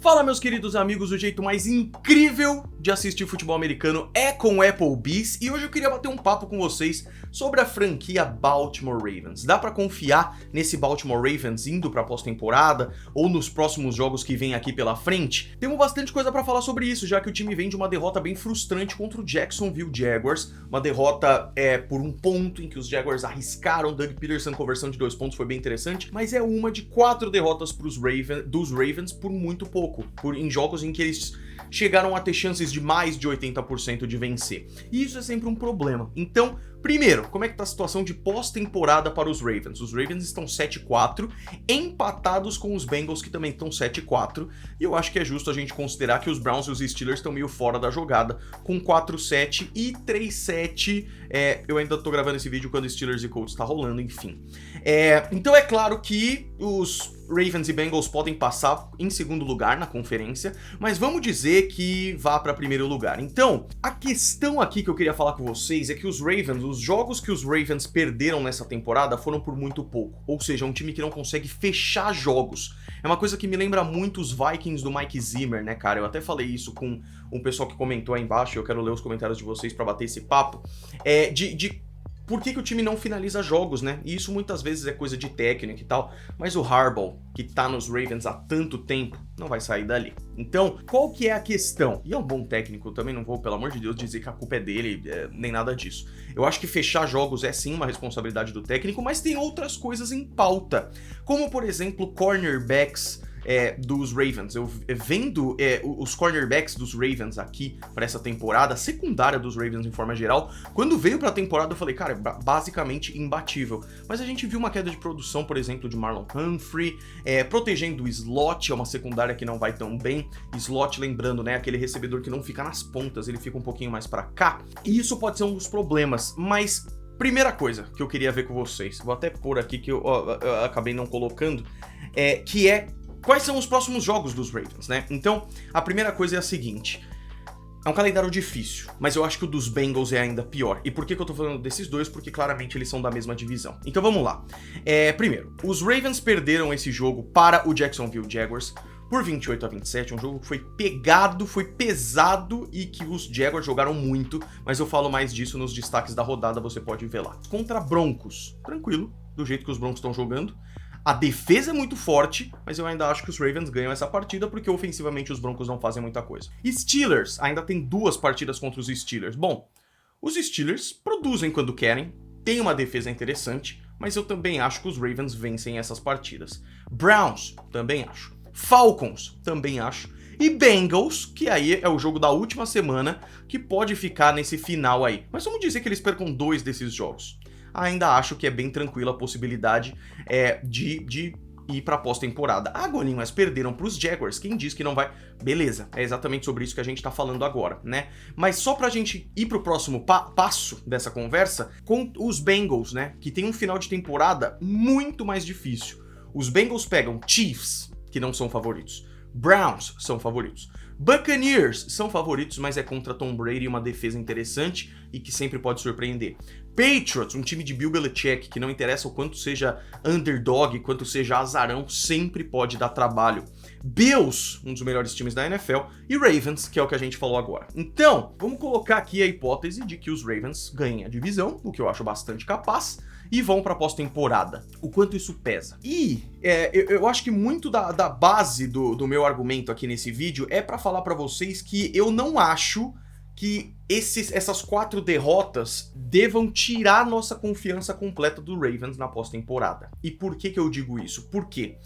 Fala, meus queridos amigos, o jeito mais incrível de assistir futebol americano é com o Applebee's e hoje eu queria bater um papo com vocês sobre a franquia Baltimore Ravens. Dá pra confiar nesse Baltimore Ravens indo pra pós-temporada ou nos próximos jogos que vem aqui pela frente? Temos bastante coisa pra falar sobre isso, já que o time vem de uma derrota bem frustrante contra o Jacksonville Jaguars, uma derrota por um ponto em que os Jaguars arriscaram. Doug Peterson, conversão de 2 pontos, foi bem interessante, mas é uma de 4 derrotas dos Ravens por muito pouco. Em jogos em que eles chegaram a ter chances de mais de 80% de vencer. E isso é sempre um problema. Então, primeiro, como é que tá a situação de pós-temporada para os Ravens? Os Ravens estão 7-4, empatados com os Bengals, que também estão 7-4, e eu acho que é justo a gente considerar que os Browns e os Steelers estão meio fora da jogada, com 4-7 e 3-7. Eu ainda tô gravando esse vídeo quando Steelers e Colts tá rolando, enfim. Então é claro que os Ravens e Bengals podem passar em segundo lugar na conferência, mas vamos dizer que vá para primeiro lugar. Então, a questão aqui que eu queria falar com vocês é que os Ravens, os jogos que os Ravens perderam nessa temporada foram por muito pouco, ou seja, é um time que não consegue fechar jogos. É uma coisa que me lembra muito os Vikings do Mike Zimmer, né, cara? Eu até falei isso com um pessoal que comentou aí embaixo, eu quero ler os comentários de vocês para bater esse papo, por que o time não finaliza jogos, né? E isso muitas vezes é coisa de técnica e tal, mas o Harbaugh, que tá nos Ravens há tanto tempo, não vai sair dali. Então, qual que é a questão? E é um bom técnico, também não vou, pelo amor de Deus, dizer que a culpa é dele, nem nada disso. Eu acho que fechar jogos é sim uma responsabilidade do técnico, mas tem outras coisas em pauta, como por exemplo, cornerbacks dos Ravens. Eu vendo os cornerbacks dos Ravens aqui para essa temporada, a secundária dos Ravens em forma geral, quando veio pra temporada eu falei, cara, é basicamente imbatível. Mas a gente viu uma queda de produção, por exemplo, de Marlon Humphrey, protegendo o slot, é uma secundária que não vai tão bem. Slot, lembrando, né, aquele recebedor que não fica nas pontas, ele fica um pouquinho mais para cá. E isso pode ser um dos problemas, mas primeira coisa que eu queria ver com vocês, vou até pôr aqui que eu acabei não colocando, que é quais são os próximos jogos dos Ravens, né? Então, a primeira coisa é a seguinte: é um calendário difícil, mas eu acho que o dos Bengals é ainda pior. E por que eu tô falando desses dois? Porque claramente eles são da mesma divisão. Então vamos lá. Primeiro, os Ravens perderam esse jogo para o Jacksonville Jaguars por 28-27, um jogo que foi pegado, foi pesado e que os Jaguars jogaram muito, mas eu falo mais disso nos destaques da rodada, você pode ver lá. Contra Broncos, tranquilo, do jeito que os Broncos estão jogando. A defesa é muito forte, mas eu ainda acho que os Ravens ganham essa partida porque ofensivamente os Broncos não fazem muita coisa. Steelers, ainda tem 2 partidas contra os Steelers. Bom, os Steelers produzem quando querem, tem uma defesa interessante, mas eu também acho que os Ravens vencem essas partidas. Browns, também acho. Falcons, também acho. E Bengals, que aí é o jogo da última semana, que pode ficar nesse final aí. Mas vamos dizer que eles percam 2 desses jogos. Ainda acho que é bem tranquila a possibilidade de ir pra pós-temporada. Agora, mas perderam pros Jaguars, quem diz que não vai? Beleza, é exatamente sobre isso que a gente tá falando agora, né? Mas só pra gente ir pro próximo passo dessa conversa, com os Bengals, né? Que tem um final de temporada muito mais difícil. Os Bengals pegam Chiefs, que não são favoritos. Browns são favoritos. Buccaneers são favoritos, mas é contra Tom Brady, uma defesa interessante e que sempre pode surpreender. Patriots, um time de Bill Belichick, que não interessa o quanto seja underdog, quanto seja azarão, sempre pode dar trabalho. Bills, um dos melhores times da NFL, e Ravens, que é o que a gente falou agora. Então, vamos colocar aqui a hipótese de que os Ravens ganhem a divisão, o que eu acho bastante capaz, e vão para pós-temporada. O quanto isso pesa? E eu acho que muito da base do meu argumento aqui nesse vídeo é para falar para vocês que eu não acho que essas 4 derrotas devam tirar nossa confiança completa do Ravens na pós-temporada. E por que eu digo isso? Por quê?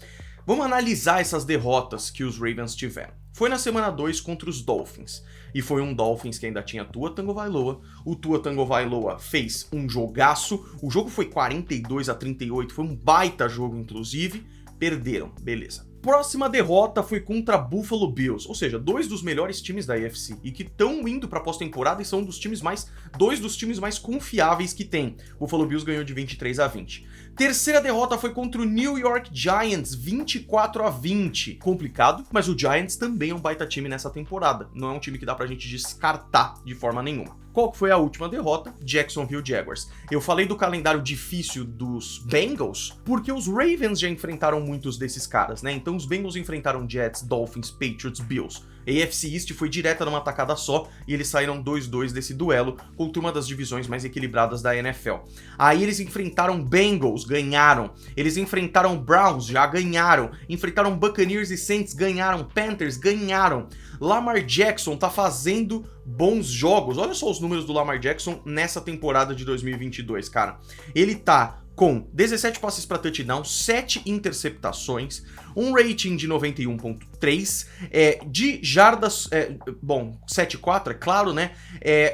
Vamos analisar essas derrotas que os Ravens tiveram. Foi na semana 2 contra os Dolphins, e foi um Dolphins que ainda tinha Tua Tagovailoa. O Tua Tagovailoa fez um jogaço, o jogo foi 42-38, foi um baita jogo inclusive, perderam, beleza. Próxima derrota foi contra Buffalo Bills, ou seja, 2 dos melhores times da AFC e que estão indo para pós-temporada e são 2 dos times mais confiáveis que tem. Buffalo Bills ganhou de 23-20. Terceira derrota foi contra o New York Giants, 24-20. Complicado, mas o Giants também é um baita time nessa temporada. Não é um time que dá pra gente descartar de forma nenhuma. Qual que foi a última derrota? Jacksonville Jaguars. Eu falei do calendário difícil dos Bengals porque os Ravens já enfrentaram muitos desses caras, né? Então os Bengals enfrentaram Jets, Dolphins, Patriots, Bills. A AFC East foi direta numa tacada só e eles saíram 2-2 desse duelo contra uma das divisões mais equilibradas da NFL. Aí eles enfrentaram Bengals, ganharam. Eles enfrentaram Browns, já ganharam. Enfrentaram Buccaneers e Saints, ganharam. Panthers, ganharam. Lamar Jackson tá fazendo bons jogos. Olha só os números do Lamar Jackson nessa temporada de 2022, cara. Ele tá com 17 passes para touchdown, 7 interceptações, um rating de 91.3, de jardas, 7.4, é claro, né?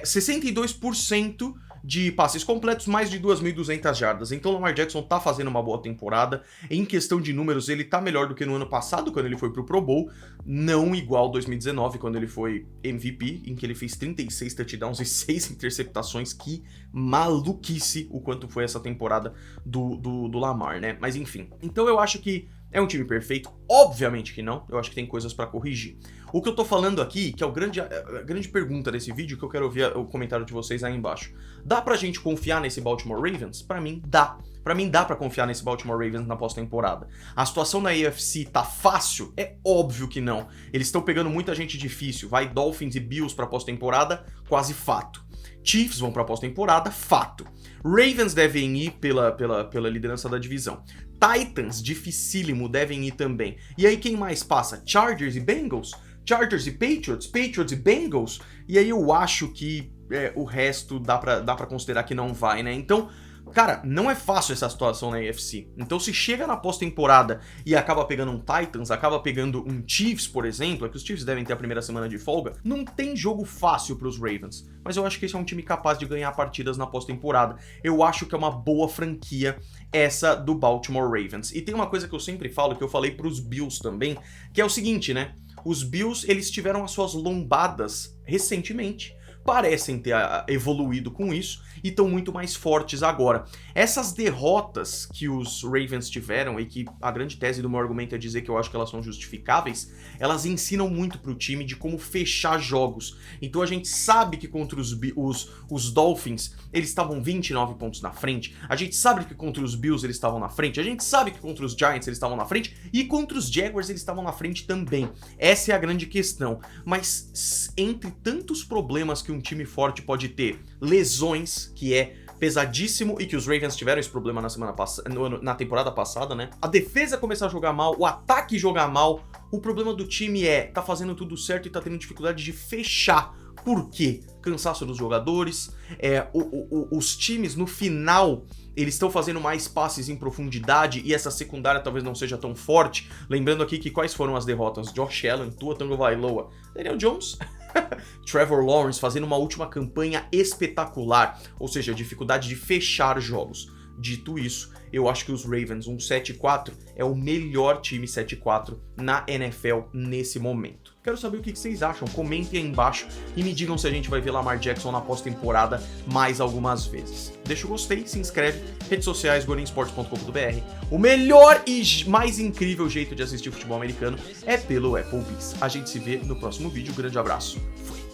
62% de passes completos, mais de 2.200 jardas. Então o Lamar Jackson tá fazendo uma boa temporada. Em questão de números, ele tá melhor do que no ano passado, quando ele foi pro Pro Bowl. Não igual 2019, quando ele foi MVP, em que ele fez 36 touchdowns e 6 interceptações. Que maluquice o quanto foi essa temporada do Lamar, né? Mas enfim. Então eu acho que é um time perfeito? Obviamente que não, eu acho que tem coisas pra corrigir. O que eu tô falando aqui, que é a grande pergunta desse vídeo, que eu quero ouvir o comentário de vocês aí embaixo. Dá pra gente confiar nesse Baltimore Ravens? Pra mim, dá. Pra mim, dá pra confiar nesse Baltimore Ravens na pós-temporada. A situação na AFC tá fácil? É óbvio que não. Eles estão pegando muita gente difícil. Vai Dolphins e Bills pra pós-temporada? Quase fato. Chiefs vão pra pós-temporada? Fato. Ravens devem ir pela liderança da divisão. Titans, dificílimo, devem ir também. E aí quem mais passa? Chargers e Bengals? Chargers e Patriots? Patriots e Bengals? E aí eu acho que o resto dá pra considerar que não vai, né? Então, cara, não é fácil essa situação na AFC. Então se chega na pós-temporada e acaba pegando um Titans, acaba pegando um Chiefs, por exemplo, é que os Chiefs devem ter a primeira semana de folga, não tem jogo fácil pros Ravens. Mas eu acho que esse é um time capaz de ganhar partidas na pós-temporada. Eu acho que é uma boa franquia essa do Baltimore Ravens. E tem uma coisa que eu sempre falo, que eu falei pros Bills também, que é o seguinte, né? Os Bills, eles tiveram as suas lombadas recentemente, parecem ter evoluído com isso e estão muito mais fortes agora. Essas derrotas que os Ravens tiveram, e que a grande tese do meu argumento é dizer que eu acho que elas são justificáveis, elas ensinam muito pro time de como fechar jogos. Então a gente sabe que contra os Dolphins eles estavam 29 pontos na frente, a gente sabe que contra os Bills eles estavam na frente, a gente sabe que contra os Giants eles estavam na frente e contra os Jaguars eles estavam na frente também. Essa é a grande questão. Mas entre tantos problemas que um time forte pode ter, lesões, que é pesadíssimo e que os Ravens tiveram esse problema na temporada passada, né? A defesa começar a jogar mal, o ataque jogar mal. O problema do time tá fazendo tudo certo e tá tendo dificuldade de fechar. Por quê? Cansaço dos jogadores, os times no final eles estão fazendo mais passes em profundidade e essa secundária talvez não seja tão forte. Lembrando aqui que quais foram as derrotas? Josh Allen, Tua Tagovailoa, Daniel Jones, Trevor Lawrence fazendo uma última campanha espetacular, ou seja, dificuldade de fechar jogos. Dito isso, eu acho que os Ravens, um 7-4, é o melhor time 7-4 na NFL nesse momento. Quero saber o que vocês acham, comentem aí embaixo e me digam se a gente vai ver Lamar Jackson na pós-temporada mais algumas vezes. Deixa o gostei, se inscreve, redes sociais, golinsports.com.br. O melhor e mais incrível jeito de assistir futebol americano é pelo Applebee's. A gente se vê no próximo vídeo, grande abraço, fui!